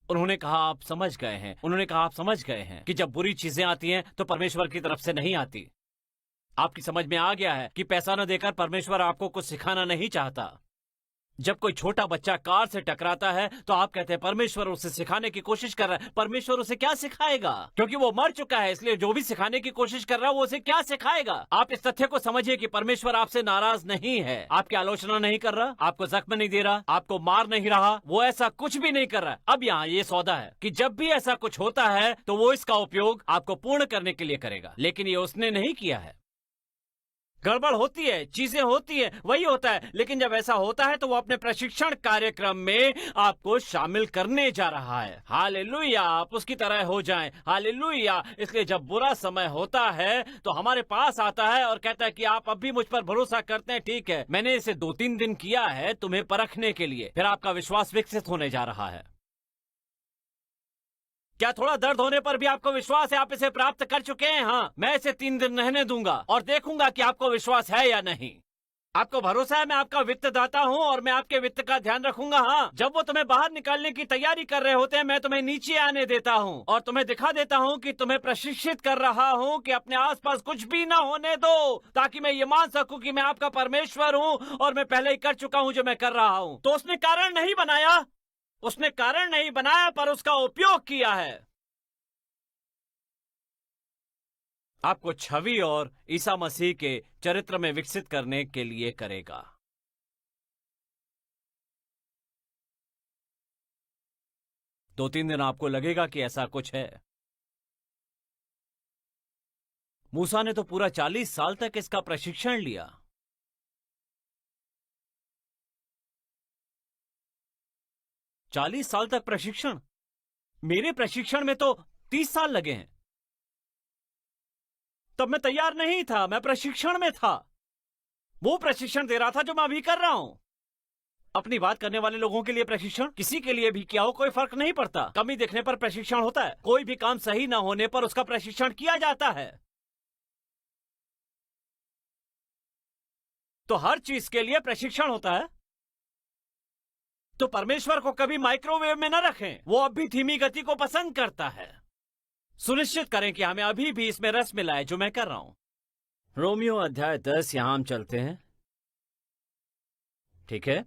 उन्होंने कहा आप समझ गए हैं। उन्होंने कहा आप समझ गए हैं कि जब बुरी चीजें आती हैं तो परमेश्वर की तरफ से नहीं आती। आपकी समझ में आ गया है कि पैसा न देकर परमेश्वर आपको कुछ सिखाना नहीं चाहता। जब कोई छोटा बच्चा कार से टकराता है तो आप कहते हैं परमेश्वर उसे सिखाने की कोशिश कर रहा है। परमेश्वर उसे क्या सिखाएगा, क्योंकि वो मर चुका है। इसलिए जो भी सिखाने की कोशिश कर रहा है वो उसे क्या सिखाएगा। आप इस तथ्य को समझिए कि परमेश्वर आपसे नाराज नहीं है, आपकी आलोचना नहीं कर रहा, आपको जख्म नहीं दे रहा, आपको मार नहीं रहा, वो ऐसा कुछ भी नहीं कर रहा। अब यहाँ ये सौदा है कि जब भी ऐसा कुछ होता है तो वो इसका उपयोग आपको पूर्ण करने के लिए करेगा, लेकिन ये उसने नहीं किया है। गड़बड़ होती है, चीजें होती है, वही होता है, लेकिन जब ऐसा होता है तो वो अपने प्रशिक्षण कार्यक्रम में आपको शामिल करने जा रहा है। हालेलुया, आप उसकी तरह हो जाएं। हालेलुया। इसलिए जब बुरा समय होता है तो हमारे पास आता है और कहता है कि आप अब भी मुझ पर भरोसा करते हैं। ठीक है, मैंने इसे 2-3 दिन किया है तुम्हें परखने के लिए, फिर आपका विश्वास विकसित होने जा रहा है। क्या थोड़ा दर्द होने पर भी आपको विश्वास है आप इसे प्राप्त कर चुके हैं? हाँ, मैं इसे 3 दिन रहने दूंगा और देखूंगा कि आपको विश्वास है या नहीं। आपको भरोसा है मैं आपका वित्तदाता हूँ और मैं आपके वित्त का ध्यान रखूंगा। हाँ, जब वो तुम्हें बाहर निकालने की तैयारी कर रहे होते हैं मैं तुम्हें नीचे आने देता हूँ और तुम्हें दिखा देता हूँ कि तुम्हें प्रशिक्षित कर रहा हूँ कि अपने आसपास कुछ भी ना होने दो, ताकि मैं ये मान सकूं कि मैं आपका परमेश्वर हूँ और मैं पहले ही कर चुका हूँ जो मैं कर रहा हूँ। तो उसने कारण नहीं बनाया, उसने कारण नहीं बनाया पर उसका उपयोग किया है। आपको छवि और ईसा मसीह के चरित्र में विकसित करने के लिए करेगा। दो 3 दिन आपको लगेगा कि ऐसा कुछ है। मूसा ने तो पूरा 40 साल तक इसका प्रशिक्षण लिया। चालीस साल तक प्रशिक्षण। मेरे प्रशिक्षण में तो 30 साल लगे हैं। तब मैं तैयार नहीं था, मैं प्रशिक्षण में था। वो प्रशिक्षण दे रहा था जो मैं अभी कर रहा हूं। अपनी बात करने वाले लोगों के लिए प्रशिक्षण, किसी के लिए भी किया हो कोई फर्क नहीं पड़ता। कमी देखने पर प्रशिक्षण होता है, कोई भी काम सही ना होने पर उसका प्रशिक्षण किया जाता है। तो हर चीज के लिए प्रशिक्षण होता है। तो परमेश्वर को कभी माइक्रोवेव में न रखें, वो अब भी धीमी गति को पसंद करता है। सुनिश्चित करें कि हमें अभी भी इसमें रस मिला है जो मैं कर रहा हूं। रोमियो अध्याय 10 यहां हम चलते हैं, ठीक है।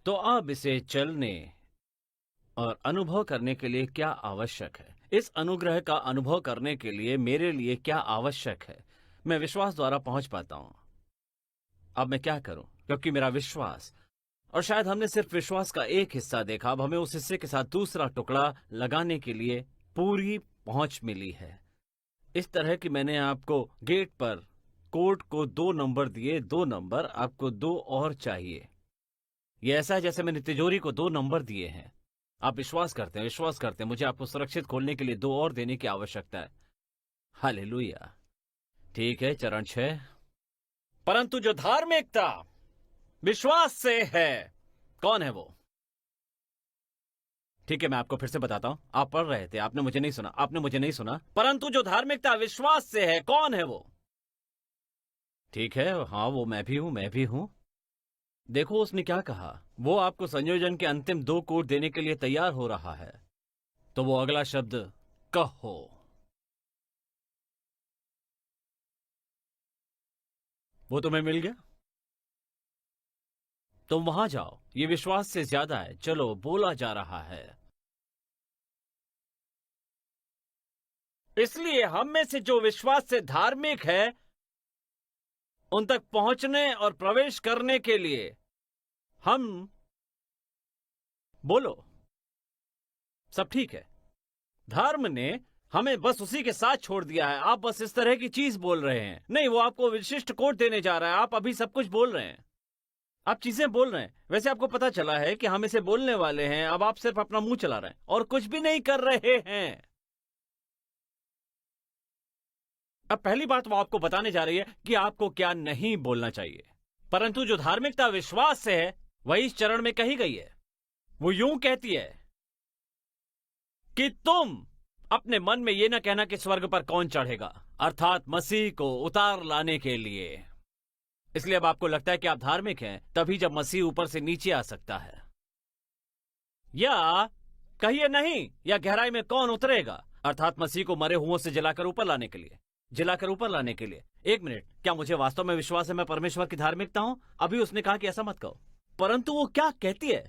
तो अब इसे चलने और अनुभव करने के लिए क्या आवश्यक है? इस अनुग्रह का अनुभव करने के लिए मेरे लिए क्या आवश्यक है? मैं विश्वास द्वारा पहुंच पाता हूं। अब मैं क्या करूं? क्योंकि मेरा विश्वास, और शायद हमने सिर्फ विश्वास का एक हिस्सा देखा, अब हमें उस हिस्से के साथ दूसरा टुकड़ा लगाने के लिए पूरी पहुंच मिली है। इस तरह कि मैंने आपको गेट पर कोर्ट को 2 नंबर दिए, 2 नंबर, आपको 2 और चाहिए। यह ऐसा है जैसे मैंने तिजोरी को 2 नंबर दिए हैं। आप विश्वास करते हैं, मुझे आपको सुरक्षित खोलने के लिए 2 और देने की आवश्यकता है। हालेलुया। ठीक है, चरण 6। परंतु जो धार्मिकता विश्वास से है, कौन है वो? ठीक है, मैं आपको फिर से बताता हूं। आप पढ़ रहे थे, आपने मुझे नहीं सुना। परंतु जो धार्मिकता विश्वास से है, कौन है वो? ठीक है, हाँ, वो मैं भी हूं। देखो उसने क्या कहा। वो आपको संयोजन के अंतिम 2 कोड देने के लिए तैयार हो रहा है। तो वो अगला शब्द कहो। वो तुम्हें मिल गया? तुम वहां जाओ, ये विश्वास से ज्यादा है। चलो, बोला जा रहा है। इसलिए हम में से जो विश्वास से धार्मिक है, उन तक पहुंचने और प्रवेश करने के लिए हम, बोलो, सब ठीक है। धर्म ने हमें बस उसी के साथ छोड़ दिया है। आप बस इस तरह की चीज बोल रहे हैं। नहीं, वो आपको विशिष्ट कोड देने जा रहा है। आप अभी सब कुछ बोल रहे हैं, आप चीजें बोल रहे हैं। वैसे आपको पता चला है कि हम इसे बोलने वाले हैं। अब आप सिर्फ अपना मुंह चला रहे हैं और कुछ भी नहीं कर रहे हैं। अब पहली बात वो आपको बताने जा रही है कि आपको क्या नहीं बोलना चाहिए। परंतु जो धार्मिकता विश्वास से है, वही इस चरण में कही गई है। वो यूं कहती है कि तुम अपने मन में यह ना कहना कि स्वर्ग पर कौन चढ़ेगा, अर्थात मसीह को उतार लाने के लिए। इसलिए अब आपको लगता है कि आप धार्मिक हैं तभी जब मसीह ऊपर से नीचे आ सकता है, या कहिए नहीं, या गहराई में कौन उतरेगा? अर्थात मसीह को मरे हुओं से जलाकर ऊपर लाने के लिए, जलाकर ऊपर लाने के लिए। एक मिनट, क्या मुझे वास्तव में विश्वास है मैं परमेश्वर की धार्मिकता हूं? अभी उसने कहा कि ऐसा मत कहो, परंतु वो क्या कहती है?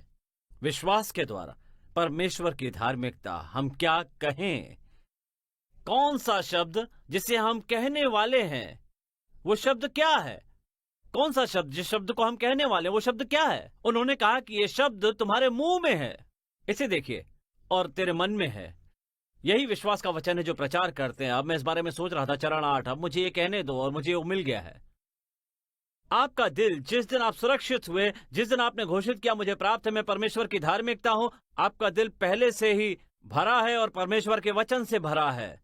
विश्वास के द्वारा परमेश्वर की धार्मिकता। हम क्या कहें? कौन सा शब्द जिसे हम कहने वाले हैं, वो शब्द क्या है? कौन सा शब्द, जिस शब्द को हम कहने वाले हैं, वो शब्द क्या है? उन्होंने कहा कि ये शब्द तुम्हारे मुंह में है, इसे देखिए, और तेरे मन में है। यही विश्वास का वचन है जो प्रचार करते हैं। अब मैं इस बारे में सोच रहा था, चरण 8, अब मुझे ये कहने दो, और मुझे वो मिल गया है। आपका दिल, जिस दिन आप सुरक्षित हुए, जिस दिन आपने घोषित किया मुझे प्राप्त है, मैं परमेश्वर की धार्मिकता हूं, आपका दिल पहले से ही भरा है और परमेश्वर के वचन से भरा है।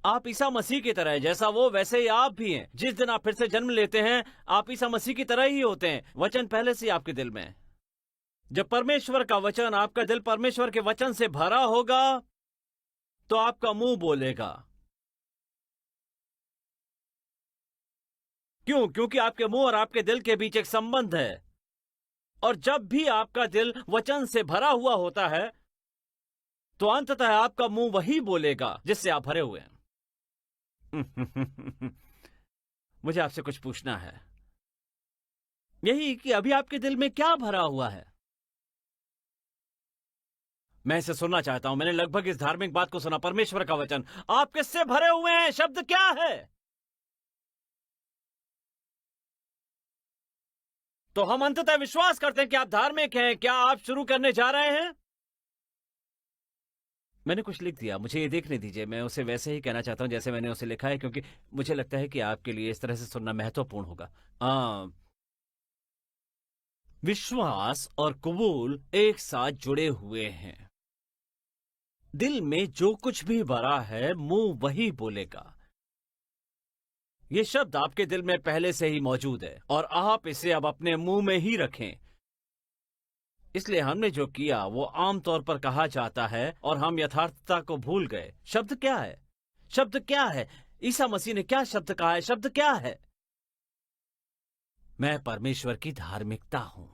आप ईसा मसीह की तरह है, जैसा वो वैसे ही आप भी हैं। जिस दिन आप फिर से जन्म लेते हैं, आप ईसा मसीह की तरह ही होते हैं। वचन पहले से ही आपके दिल में है। जब परमेश्वर का वचन, आपका दिल परमेश्वर के वचन से भरा होगा, तो आपका मुंह बोलेगा। क्यों? क्योंकि आपके मुंह और आपके दिल के बीच एक संबंध है। और जब भी आपका दिल वचन से भरा हुआ होता है, तो अंततः आपका मुंह वही बोलेगा जिससे आप भरे हुए हैं। मुझे आपसे कुछ पूछना है, यही कि अभी आपके दिल में क्या भरा हुआ है? मैं इसे सुनना चाहता हूं। मैंने लगभग इस धार्मिक बात को सुना, परमेश्वर का वचन। आप किससे भरे हुए हैं? शब्द क्या है? तो हम अंततः विश्वास करते हैं कि आप धार्मिक हैं। क्या आप शुरू करने जा रहे हैं? मैंने कुछ लिख दिया, मुझे ये देखने दीजिए। मैं उसे वैसे ही कहना चाहता हूं जैसे मैंने उसे लिखा है, क्योंकि मुझे लगता है कि आपके लिए इस तरह से सुनना महत्वपूर्ण होगा। विश्वास और कबूल एक साथ जुड़े हुए हैं। दिल में जो कुछ भी भरा है, मुंह वही बोलेगा। ये शब्द आपके दिल में पहले से ही मौजूद है और आप इसे अब अपने मुंह में ही रखें। इसलिए हमने जो किया वो आमतौर पर कहा जाता है और हम यथार्थता को भूल गए। शब्द क्या है? शब्द क्या है? ईसा मसीह ने क्या शब्द कहा है? शब्द क्या है? मैं परमेश्वर की धार्मिकता हूं।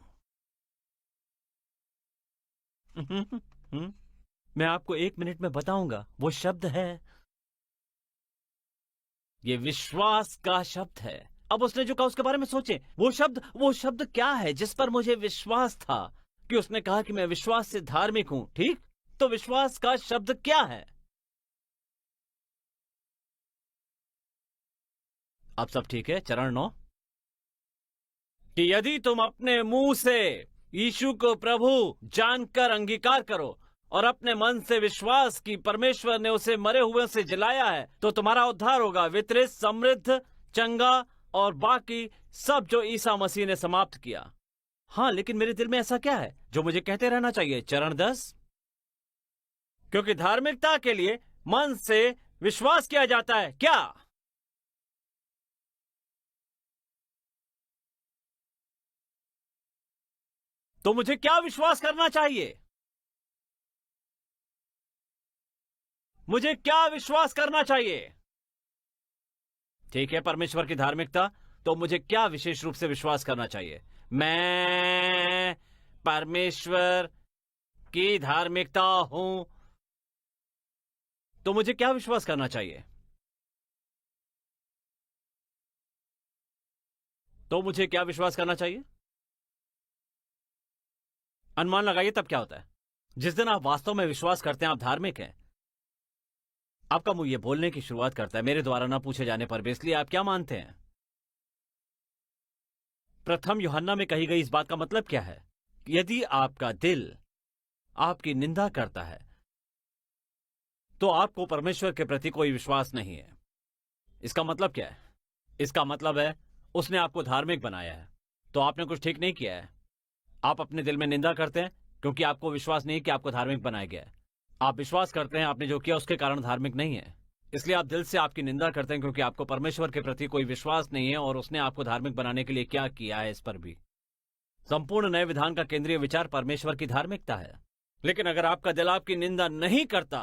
मैं आपको 1 मिनट में बताऊंगा। वो शब्द है, ये विश्वास का शब्द है। अब उसने जो कहा उसके बारे में सोचें। वो शब्द क्या है जिस पर मुझे विश्वास था? कि उसने कहा कि मैं विश्वास से धार्मिक हूं। ठीक, तो विश्वास का शब्द क्या है? अब सब ठीक है। चरण 9, कि यदि तुम अपने मुंह से यीशु को प्रभु जानकर अंगीकार करो और अपने मन से विश्वास की परमेश्वर ने उसे मरे हुए से जिलाया है, तो तुम्हारा उद्धार होगा। वितरित, समृद्ध, चंगा और बाकी सब जो ईसा मसीह ने समाप्त किया। हाँ, लेकिन मेरे दिल में ऐसा क्या है जो मुझे कहते रहना चाहिए? चरण 10, क्योंकि धार्मिकता के लिए मन से विश्वास किया जाता है। क्या? तो मुझे क्या विश्वास करना चाहिए? मुझे क्या विश्वास करना चाहिए? ठीक है, परमेश्वर की धार्मिकता। तो मुझे क्या विशेष रूप से विश्वास करना चाहिए? मैं परमेश्वर की धार्मिकता हूं, तो मुझे क्या विश्वास करना चाहिए? तो मुझे क्या विश्वास करना चाहिए? अनुमान लगाइए तब क्या होता है। जिस दिन आप वास्तव में विश्वास करते हैं आप धार्मिक हैं, आपका मुंह ये बोलने की शुरुआत करता है, मेरे द्वारा ना पूछे जाने पर भी। इसलिए आप क्या मानते हैं? प्रथम यूहन्ना में कही गई इस बात का मतलब क्या है? यदि आपका दिल आपकी निंदा करता है, तो आपको परमेश्वर के प्रति कोई विश्वास नहीं है। इसका मतलब क्या है? इसका मतलब है उसने आपको धार्मिक बनाया है, तो आपने कुछ ठीक नहीं किया है। आप अपने दिल में निंदा करते हैं क्योंकि आपको विश्वास नहीं कि आपको धार्मिक बनाया गया है। आप विश्वास करते हैं आपने जो किया उसके कारण धार्मिक नहीं है, इसलिए आप दिल से आपकी निंदा करते हैं क्योंकि आपको परमेश्वर के प्रति कोई विश्वास नहीं है और उसने आपको धार्मिक बनाने के लिए क्या किया है इस पर भी। संपूर्ण नए विधान का केंद्रीय विचार परमेश्वर की धार्मिकता है। लेकिन अगर आपका दिल आपकी निंदा नहीं करता,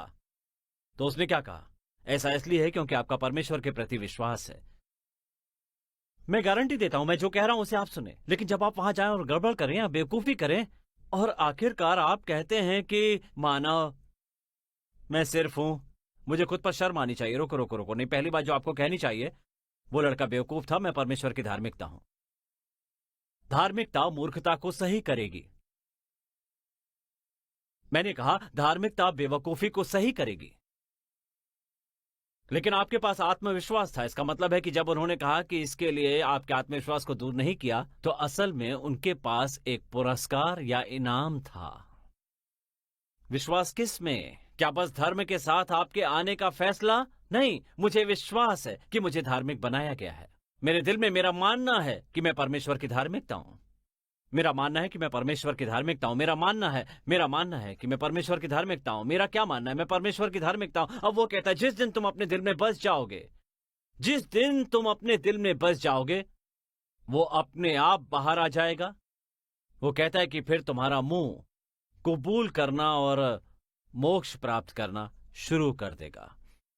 तो उसने क्या कहा? ऐसा इसलिए है क्योंकि आपका परमेश्वर के प्रति विश्वास है। मैं गारंटी देता हूं, मैं जो कह रहा हूं उसे आप सुने, लेकिन जब आप वहां जाएं और गड़बड़ करें या बेवकूफी करें और आखिरकार आप कहते हैं कि मानव मैं सिर्फ हूं। मुझे खुद पर शर्म आनी चाहिए। रुको रुको रुको, नहीं, पहली बात जो आपको कहनी चाहिए, वो लड़का बेवकूफ था, मैं परमेश्वर की धार्मिकता हूं। धार्मिकता मूर्खता को सही करेगी। मैंने कहा धार्मिकता बेवकूफी को सही करेगी। लेकिन आपके पास आत्मविश्वास था। इसका मतलब है कि जब उन्होंने कहा कि इसके लिए आपके आत्मविश्वास को दूर नहीं किया, तो असल में उनके पास एक पुरस्कार या इनाम था। विश्वास किस में? क्या बस धर्म के साथ आपके आने का फैसला? नहीं, मुझे विश्वास है कि मुझे धार्मिक बनाया गया है। मेरे दिल में मेरा मानना है कि मैं परमेश्वर की धार्मिकता हूं। मेरा मानना है कि मैं परमेश्वर की धार्मिकता हूं। मेरा मानना है कि मैं परमेश्वर की धार्मिकता हूं। मेरा क्या मानना है? मैं परमेश्वर की धार्मिकता हूं। अब वो कहता है जिस दिन तुम अपने दिल में बस जाओगे, जिस दिन तुम अपने दिल में बस जाओगे, वो अपने आप बाहर आ जाएगा। वो कहता है कि फिर तुम्हारा मुंह कबूल करना और मोक्ष प्राप्त करना शुरू कर देगा।